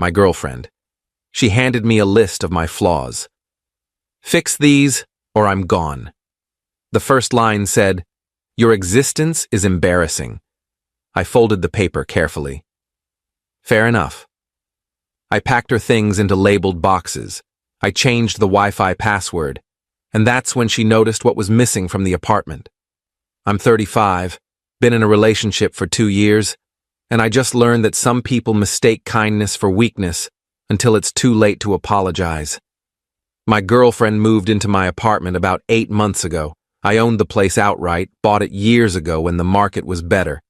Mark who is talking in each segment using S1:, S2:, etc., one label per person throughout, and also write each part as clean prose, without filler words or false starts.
S1: my girlfriend. She handed me a list of my flaws. Fix these, or I'm gone. The first line said, "Your existence is embarrassing." I folded the paper carefully. Fair enough. I packed her things into labeled boxes. I changed the Wi-Fi password, and that's when she noticed what was missing from the apartment. I'm 35, been in a relationship for 2 years, and I just learned that some people mistake kindness for weakness until it's too late to apologize. My girlfriend moved into my apartment about 8 months ago. I owned the place outright, bought it years ago when the market was better.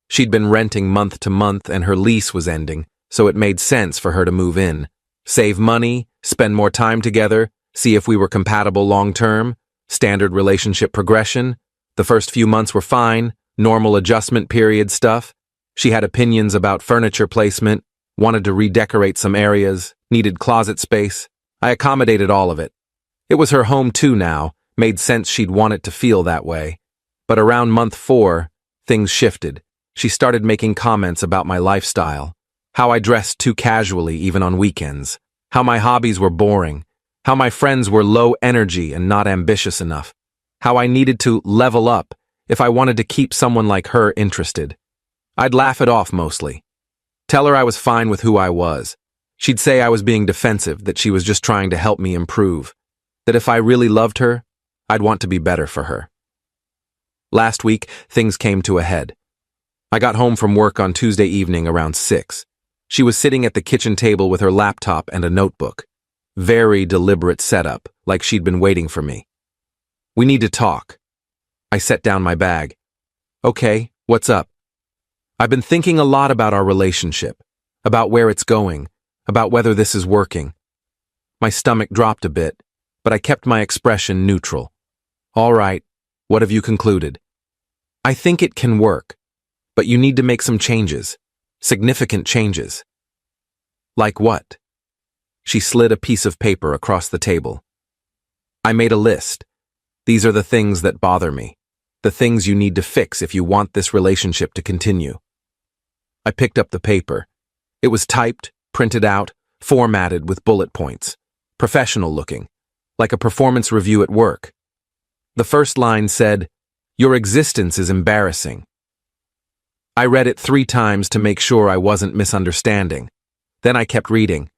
S1: She'd been renting month to month and her lease was ending, so it made sense for her to move in. Save money, spend more time together, see if we were compatible long-term, standard relationship progression. The first few months were fine, normal adjustment period stuff. She had opinions about furniture placement, wanted to redecorate some areas, needed closet space. I accommodated all of it. It was her home too now, made sense she'd want it to feel that way. But around month 4, things shifted. She started making comments about my lifestyle, how I dressed too casually even on weekends, how my hobbies were boring, how my friends were low energy and not ambitious enough, how I needed to level up if I wanted to keep someone like her interested. I'd laugh it off mostly. Tell her I was fine with who I was. She'd say I was being defensive, that she was just trying to help me improve, that if I really loved her, I'd want to be better for her. Last week, things came to a head. I got home from work on Tuesday evening around 6. She was sitting at the kitchen table with her laptop and a notebook. Very deliberate setup, like she'd been waiting for me. "We need to talk." I set down my bag. "Okay, what's up?" "I've been thinking a lot about our relationship, about where it's going, about whether this is working." My stomach dropped a bit, but I kept my expression neutral. "All right, what have you concluded?" "I think it can work, but you need to make some changes, significant changes." "Like what?" She slid a piece of paper across the table. "I made a list. These are the things that bother me, the things you need to fix if you want this relationship to continue." I picked up the paper. It was typed, printed out, formatted with bullet points, professional looking, like a performance review at work. The first line said, "Your existence is embarrassing." I read it 3 times to make sure I wasn't misunderstanding. Then I kept reading.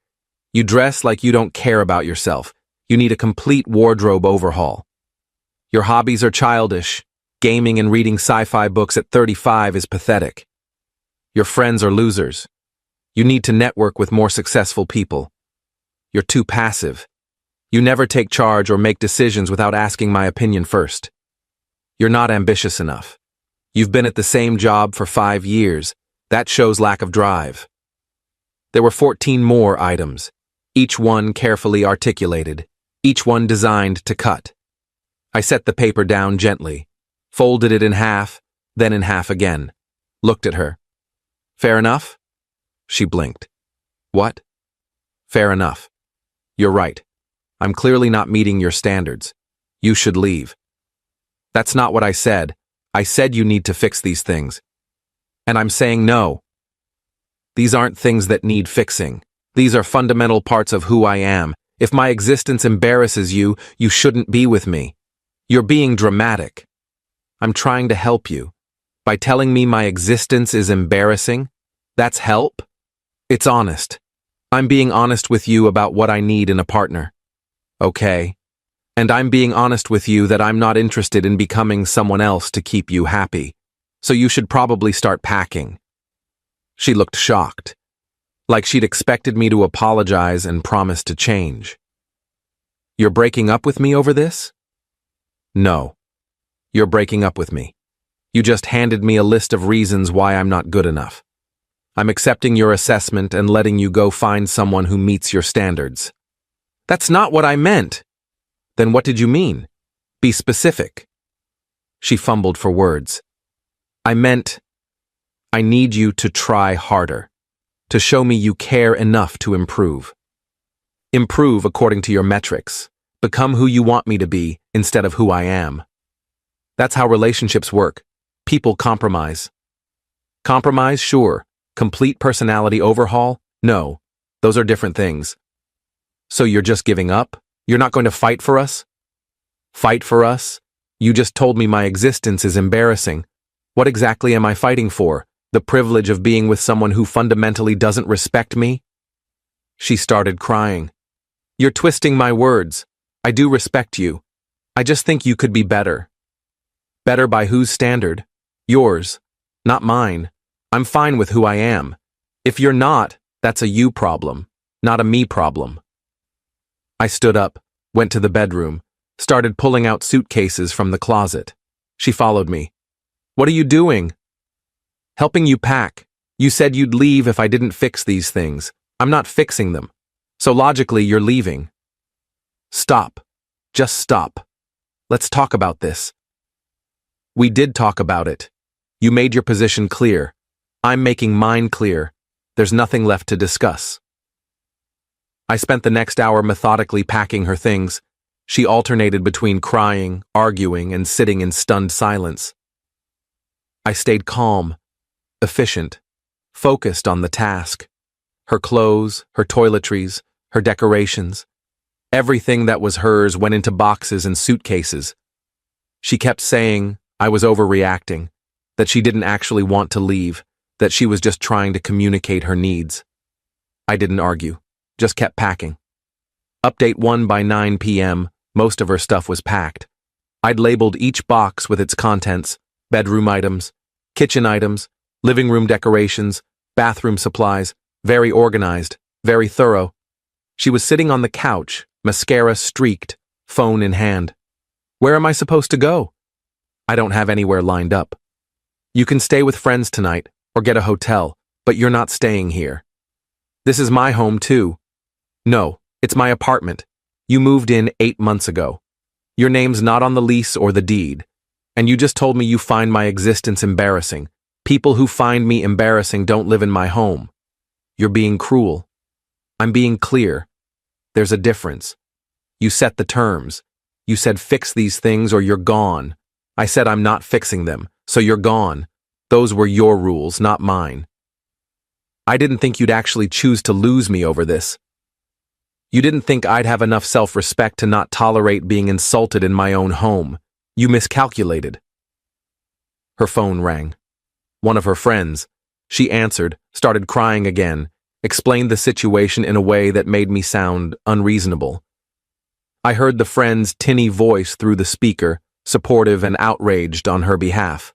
S1: "You dress like you don't care about yourself. You need a complete wardrobe overhaul. Your hobbies are childish. Gaming and reading sci-fi books at 35 is pathetic. Your friends are losers. You need to network with more successful people. You're too passive. You never take charge or make decisions without asking my opinion first. You're not ambitious enough. You've been at the same job for 5 years. That shows lack of drive." There were 14 more items, each one carefully articulated, each one designed to cut. I set the paper down gently, folded it in half, then in half again, looked at her. "Fair enough?" She blinked. "What?" "Fair enough. You're right. I'm clearly not meeting your standards. You should leave." "That's not what I said. I said you need to fix these things. And I'm saying no. These aren't things that need fixing. These are fundamental parts of who I am. If my existence embarrasses you, you shouldn't be with me. You're being dramatic. I'm trying to help you. By telling me my existence is embarrassing, that's help? It's honest. I'm being honest with you about what I need in a partner. Okay. And I'm being honest with you that I'm not interested in becoming someone else to keep you happy. So you should probably start packing." She looked shocked, like she'd expected me to apologize and promise to change. "You're breaking up with me over this?" "No. You're breaking up with me. You just handed me a list of reasons why I'm not good enough. I'm accepting your assessment and letting you go find someone who meets your standards." "That's not what I meant." "Then what did you mean? Be specific." She fumbled for words. "I meant, I need you to try harder, to show me you care enough to improve. Improve according to your metrics. Become who you want me to be instead of who I am. That's how relationships work. People compromise." "Compromise, sure. Complete personality overhaul? No. Those are different things. So you're just giving up? You're not going to fight for us? Fight for us? You just told me my existence is embarrassing. What exactly am I fighting for? The privilege of being with someone who fundamentally doesn't respect me? She started crying. You're twisting my words. I do respect you. I just think you could be better. Better by whose standard? Yours, not mine. I'm fine with who I am. If you're not, that's a you problem, not a me problem. I stood up, went to the bedroom, started pulling out suitcases from the closet. She followed me. What are you doing? Helping you pack. You said you'd leave if I didn't fix these things. I'm not fixing them. So logically, you're leaving. Stop. Just stop. Let's talk about this. We did talk about it. You made your position clear. I'm making mine clear. There's nothing left to discuss. I spent the next hour methodically packing her things. She alternated between crying, arguing, and sitting in stunned silence. I stayed calm, efficient, focused on the task. Her clothes, her toiletries, her decorations. Everything that was hers went into boxes and suitcases. She kept saying I was overreacting, that she didn't actually want to leave, that she was just trying to communicate her needs. I didn't argue, just kept packing. Update 1 by 9 p.m., most of her stuff was packed. I'd labeled each box with its contents, bedroom items, kitchen items, living room decorations, bathroom supplies, very organized, very thorough. She was sitting on the couch, mascara streaked, phone in hand. Where am I supposed to go? I don't have anywhere lined up. You can stay with friends tonight, or get a hotel, but you're not staying here. This is my home too. No, it's my apartment. You moved in 8 months ago. Your name's not on the lease or the deed. And you just told me you find my existence embarrassing. People who find me embarrassing don't live in my home. You're being cruel. I'm being clear. There's a difference. You set the terms. You said fix these things or you're gone. I said I'm not fixing them, so you're gone. Those were your rules, not mine. I didn't think you'd actually choose to lose me over this. You didn't think I'd have enough self-respect to not tolerate being insulted in my own home. You miscalculated. Her phone rang. One of her friends. She answered, started crying again, explained the situation in a way that made me sound unreasonable. I heard the friend's tinny voice through the speaker, supportive and outraged on her behalf.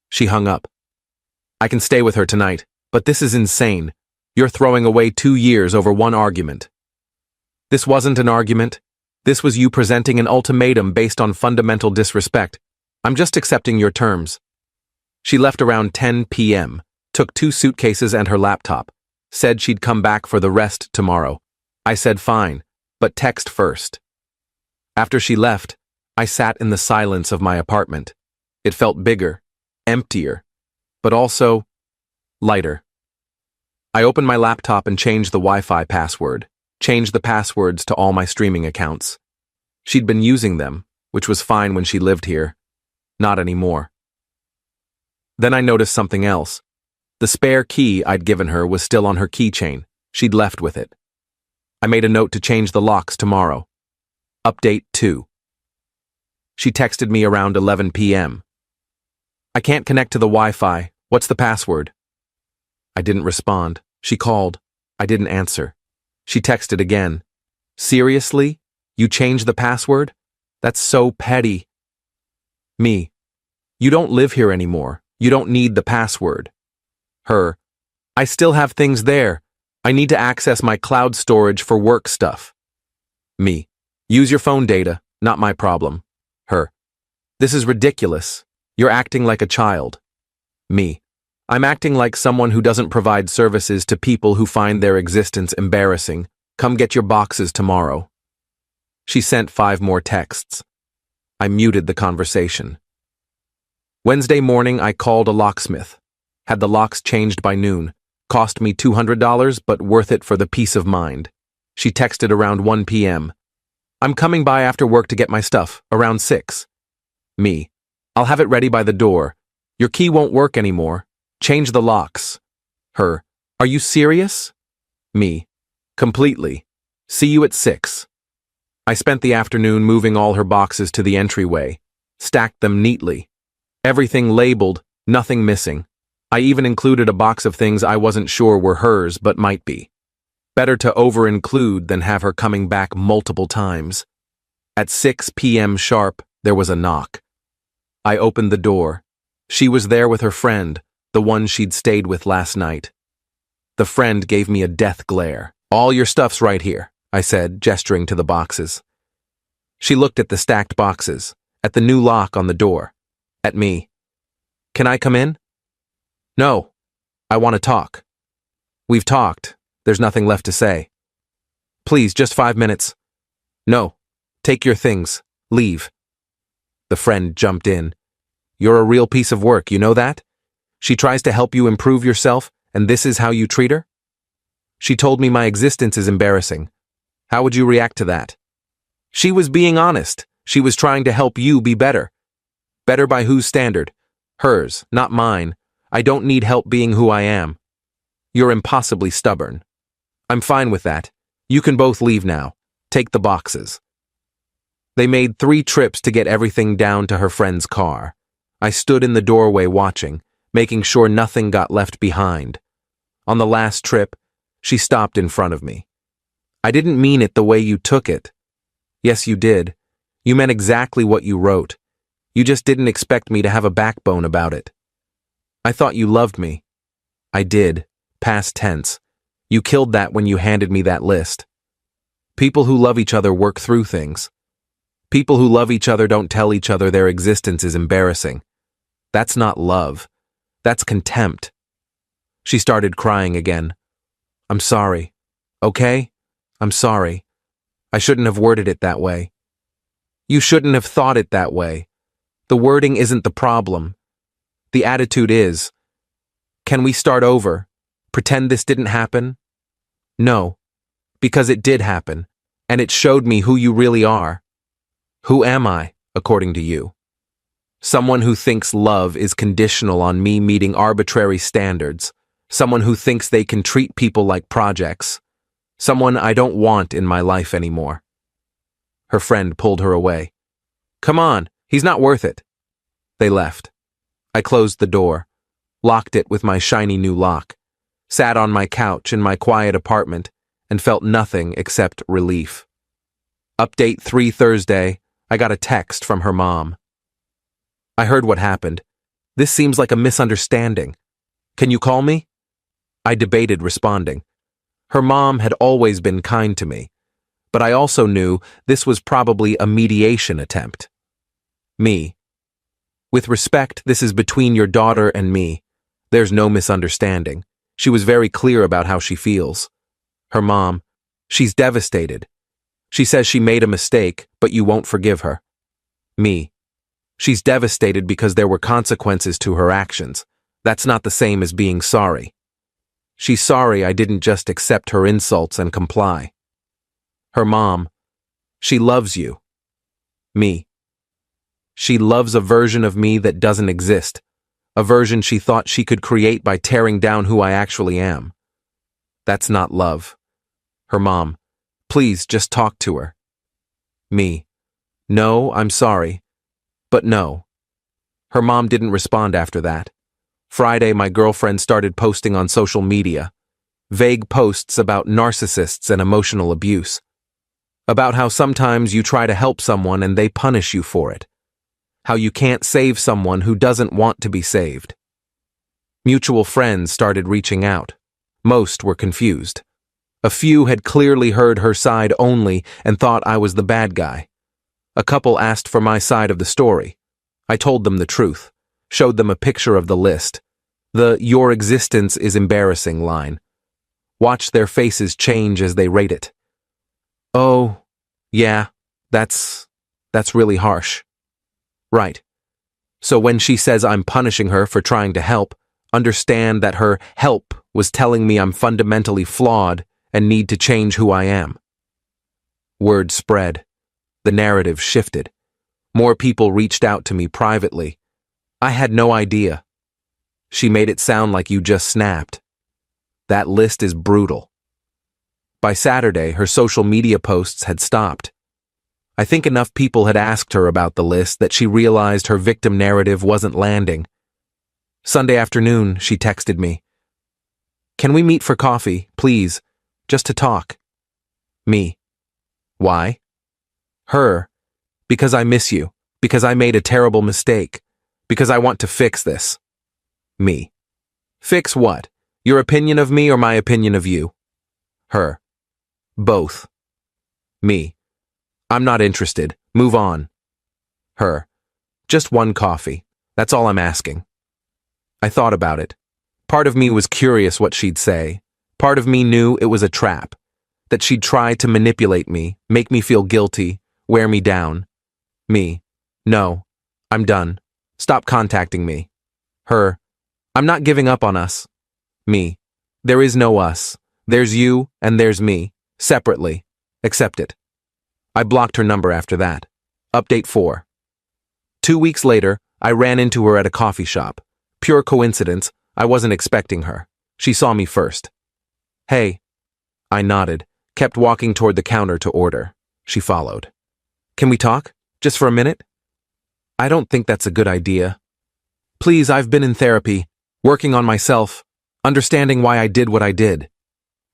S1: She hung up. I can stay with her tonight, but this is insane. You're throwing away 2 years over one argument. This wasn't an argument. This was you presenting an ultimatum based on fundamental disrespect. I'm just accepting your terms. She left around 10 p.m., took 2 suitcases and her laptop, said she'd come back for the rest tomorrow. I said fine, but text first. After she left, I sat in the silence of my apartment. It felt bigger, emptier, but also lighter. I opened my laptop and changed the Wi-Fi password, changed the passwords to all my streaming accounts. She'd been using them, which was fine when she lived here. Not anymore. Then I noticed something else. The spare key I'd given her was still on her keychain. She'd left with it. I made a note to change the locks tomorrow. Update 2. She texted me around 11 p.m. I can't connect to the Wi-Fi. What's the password? I didn't respond. She called. I didn't answer. She texted again. Seriously? You changed the password? That's so petty. Me. You don't live here anymore. You don't need the password. Her. I still have things there. I need to access my cloud storage for work stuff. Me. Use your phone data, not my problem. Her. This is ridiculous. You're acting like a child. Me. I'm acting like someone who doesn't provide services to people who find their existence embarrassing. Come get your boxes tomorrow. She sent 5 more texts. I muted the conversation. Wednesday morning, I called a locksmith. Had the locks changed by noon. Cost me $200, but worth it for the peace of mind. She texted around 1 p.m. I'm coming by after work to get my stuff, around 6. Me. I'll have it ready by the door. Your key won't work anymore. Change the locks. Her. Are you serious? Me. Completely. See you at 6. I spent the afternoon moving all her boxes to the entryway, stacked them neatly. Everything labeled, nothing missing. I even included a box of things I wasn't sure were hers but might be. Better to over-include than have her coming back multiple times. At 6 p.m. sharp, there was a knock. I opened the door. She was there with her friend, the one she'd stayed with last night. The friend gave me a death glare. "All your stuff's right here," I said, gesturing to the boxes. She looked at the stacked boxes, at the new lock on the door, at me. "Can I come in?" "No, I want to talk." "We've talked. There's nothing left to say." "Please, just 5 minutes." "No, take your things. Leave." The friend jumped in. "You're a real piece of work, you know that? She tries to help you improve yourself, and this is how you treat her?" "She told me my existence is embarrassing. How would you react to that?" "She was being honest. She was trying to help you be better." "Better by whose standard? Hers, not mine. I don't need help being who I am." "You're impossibly stubborn." "I'm fine with that. You can both leave now. Take the boxes." They made 3 trips to get everything down to her friend's car. I stood in the doorway watching, making sure nothing got left behind. On the last trip, she stopped in front of me. "I didn't mean it the way you took it." "Yes, you did. You meant exactly what you wrote. You just didn't expect me to have a backbone about it." "I thought you loved me." "I did. Past tense. You killed that when you handed me that list." People who love each other work through things. People who love each other don't tell each other their existence is embarrassing. That's not love. That's contempt. She started crying again. "I'm sorry. Okay? I'm sorry. I shouldn't have worded it that way." "You shouldn't have thought it that way. The wording isn't the problem. The attitude is. Can we start over? Pretend this didn't happen?" "No. Because it did happen, and it showed me who you really are." "Who am I, according to you?" "Someone who thinks love is conditional on me meeting arbitrary standards. Someone who thinks they can treat people like projects. Someone I don't want in my life anymore." Her friend pulled her away. "Come on, he's not worth it." They left. I closed the door, locked it with my shiny new lock, sat on my couch in my quiet apartment, and felt nothing except relief. Update 3 Thursday, I got a text from her mom. "I heard what happened. This seems like a misunderstanding. Can you call me?" I debated responding. Her mom had always been kind to me, but I also knew this was probably a mediation attempt. Me. "With respect, this is between your daughter and me. There's no misunderstanding. She was very clear about how she feels." Her mom. "She's devastated. She says she made a mistake, but you won't forgive her." Me. "She's devastated because there were consequences to her actions. That's not the same as being sorry." "She's sorry I didn't just accept her insults and comply." Her mom. "She loves you." Me. "She loves a version of me that doesn't exist, a version she thought she could create by tearing down who I actually am." That's not love. Her mom. "Please just talk to her." Me. "No, I'm sorry. But no." Her mom didn't respond after that. Friday, my girlfriend started posting on social media. Vague posts about narcissists and emotional abuse. About how sometimes you try to help someone and they punish you for it. How you can't save someone who doesn't want to be saved. Mutual friends started reaching out. Most were confused. A few had clearly heard her side only and thought I was the bad guy. A couple asked for my side of the story. I told them the truth, showed them a picture of the list. The "your existence is embarrassing" line. Watched their faces change as they rate it. "Oh, yeah, that's really harsh." "Right. So when she says I'm punishing her for trying to help, understand that her help was telling me I'm fundamentally flawed and need to change who I am." Word spread. The narrative shifted. More people reached out to me privately. I had no idea. "She made it sound like you just snapped." That list is brutal. By Saturday, her social media posts had stopped. I think enough people had asked her about the list that she realized her victim narrative wasn't landing. Sunday afternoon, she texted me. "Can we meet for coffee, please, just to talk?" Me. Why? Her. Because I miss you. Because I made a terrible mistake. Because I want to fix this. Me. Fix what? Your opinion of me or my opinion of you? Her. Both. Me. I'm not interested. Move on. Her. Just one coffee. That's all I'm asking. I thought about it. Part of me was curious what she'd say. Part of me knew it was a trap. That she'd try to manipulate me, make me feel guilty, wear me down. Me. No. I'm done. Stop contacting me. Her. I'm not giving up on us. Me. There is no us. There's you and there's me. Separately. Accept it. I blocked her number after that. Update 4. 2 weeks later, I ran into her at a coffee shop. Pure coincidence, I wasn't expecting her. She saw me first. Hey. I nodded, kept walking toward the counter to order. She followed. Can we talk? Just for a minute? I don't think that's a good idea. Please, I've been in therapy, working on myself, understanding why I did what I did.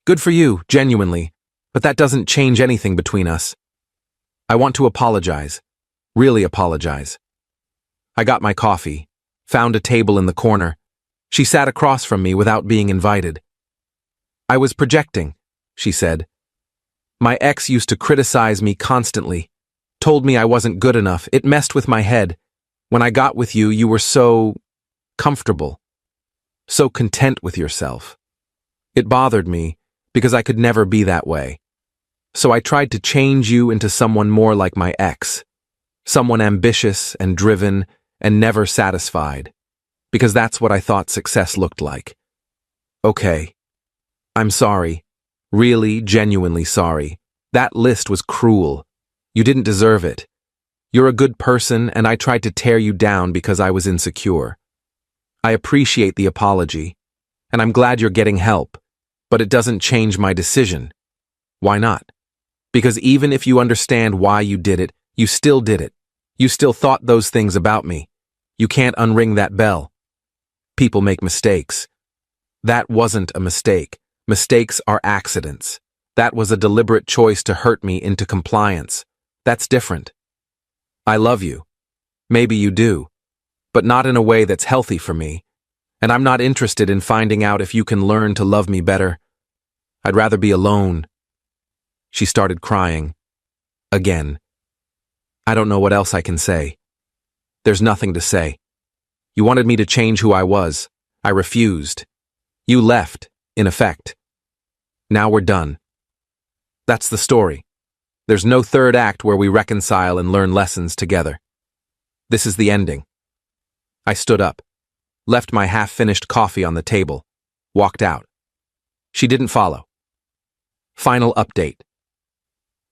S1: Good for you, genuinely, but that doesn't change anything between us. I want to apologize. Really apologize. I got my coffee, found a table in the corner. She sat across from me without being invited. I was projecting, she said. My ex used to criticize me constantly, told me I wasn't good enough. It messed with my head. When I got with you, you were so comfortable, so content with yourself. It bothered me because I could never be that way. So I tried to change you into someone more like my ex, someone ambitious and driven and never satisfied, because that's what I thought success looked like. Okay. I'm sorry. Really, genuinely sorry. That list was cruel. You didn't deserve it. You're a good person, and I tried to tear you down because I was insecure. I appreciate the apology, and I'm glad you're getting help, but it doesn't change my decision. Why not? Because even if you understand why you did it, you still did it. You still thought those things about me. You can't unring that bell. People make mistakes. That wasn't a mistake. Mistakes are accidents. That was a deliberate choice to hurt me into compliance. That's different. I love you. Maybe you do, but not in a way that's healthy for me. And I'm not interested in finding out if you can learn to love me better. I'd rather be alone. She started crying. Again. I don't know what else I can say. There's nothing to say. You wanted me to change who I was. I refused. You left, in effect. Now we're done. That's the story. There's no third act where we reconcile and learn lessons together. This is the ending. I stood up, left my half-finished coffee on the table, walked out. She didn't follow. Final update.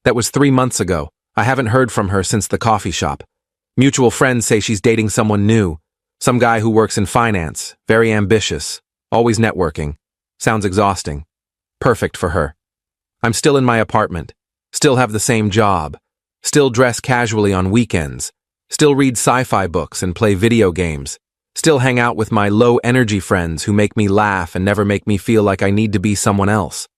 S1: That was 3 months ago. I haven't heard from her since the coffee shop. Mutual friends say she's dating someone new, some guy who works in finance, very ambitious, always networking. Sounds exhausting. Perfect for her. I'm still in my apartment, still have the same job, still dress casually on weekends, still read sci-fi books and play video games, still hang out with my low-energy friends who make me laugh and never make me feel like I need to be someone else.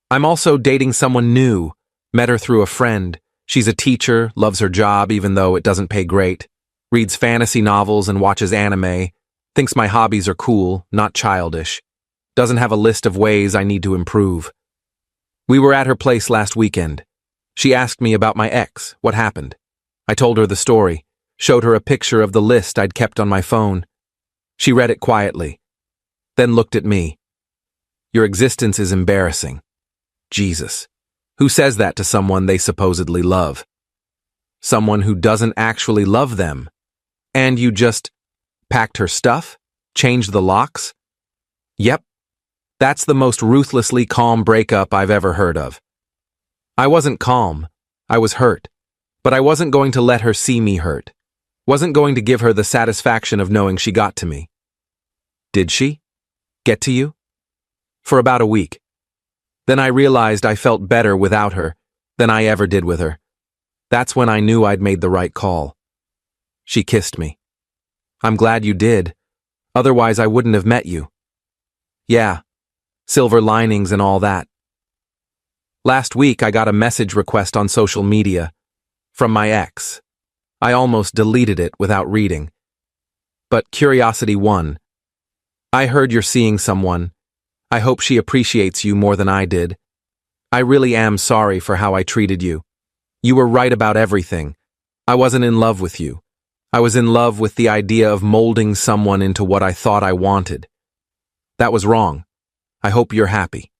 S1: I'm also dating someone new. Met her through a friend. She's a teacher, loves her job even though it doesn't pay great, reads fantasy novels and watches anime, thinks my hobbies are cool, not childish, doesn't have a list of ways I need to improve. We were at her place last weekend. She asked me about my ex, what happened. I told her the story, showed her a picture of the list I'd kept on my phone. She read it quietly, then looked at me. Your existence is embarrassing. Jesus. Who says that to someone they supposedly love? Someone who doesn't actually love them. And you just packed her stuff? Changed the locks? Yep. That's the most ruthlessly calm breakup I've ever heard of. I wasn't calm. I was hurt. But I wasn't going to let her see me hurt. Wasn't going to give her the satisfaction of knowing she got to me. Did she? Get to you? For about a week. Then I realized I felt better without her than I ever did with her. That's when I knew I'd made the right call. She kissed me. I'm glad you did. Otherwise, I wouldn't have met you. Yeah, silver linings and all that. Last week, I got a message request on social media from my ex. I almost deleted it without reading. But curiosity won. I heard you're seeing someone. I hope she appreciates you more than I did. I really am sorry for how I treated you. You were right about everything. I wasn't in love with you. I was in love with the idea of molding someone into what I thought I wanted. That was wrong. I hope you're happy.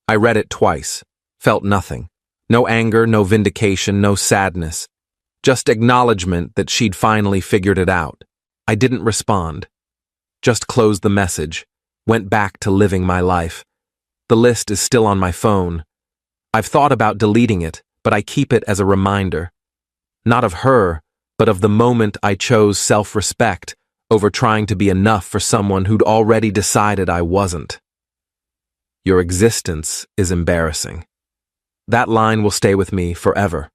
S1: I read it twice, felt nothing. No anger, no vindication, no sadness. Just acknowledgement that she'd finally figured it out. I didn't respond. Just closed the message. Went back to living my life. The list is still on my phone. I've thought about deleting it, but I keep it as a reminder. Not of her, but of the moment I chose self-respect over trying to be enough for someone who'd already decided I wasn't. Your existence is embarrassing. That line will stay with me forever.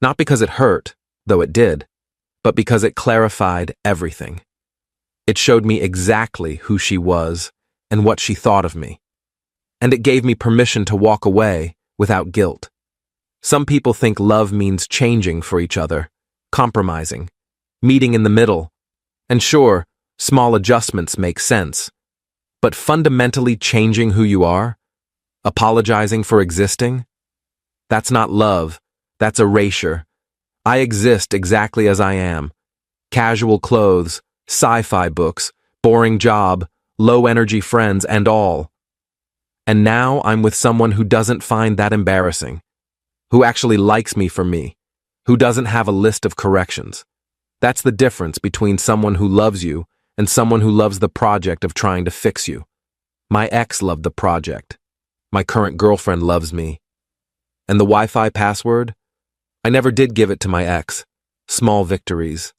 S1: Not because it hurt, though it did, but because it clarified everything. It showed me exactly who she was and what she thought of me. And it gave me permission to walk away without guilt. Some people think love means changing for each other, compromising, meeting in the middle. And sure, small adjustments make sense. But fundamentally changing who you are, apologizing for existing, that's not love, that's erasure. I exist exactly as I am. Casual clothes, sci-fi books, boring job, low-energy friends, and all. And now I'm with someone who doesn't find that embarrassing, who actually likes me for me, who doesn't have a list of corrections. That's the difference between someone who loves you and someone who loves the project of trying to fix you. My ex loved the project. My current girlfriend loves me. And the Wi-Fi password? I never did give it to my ex. Small victories.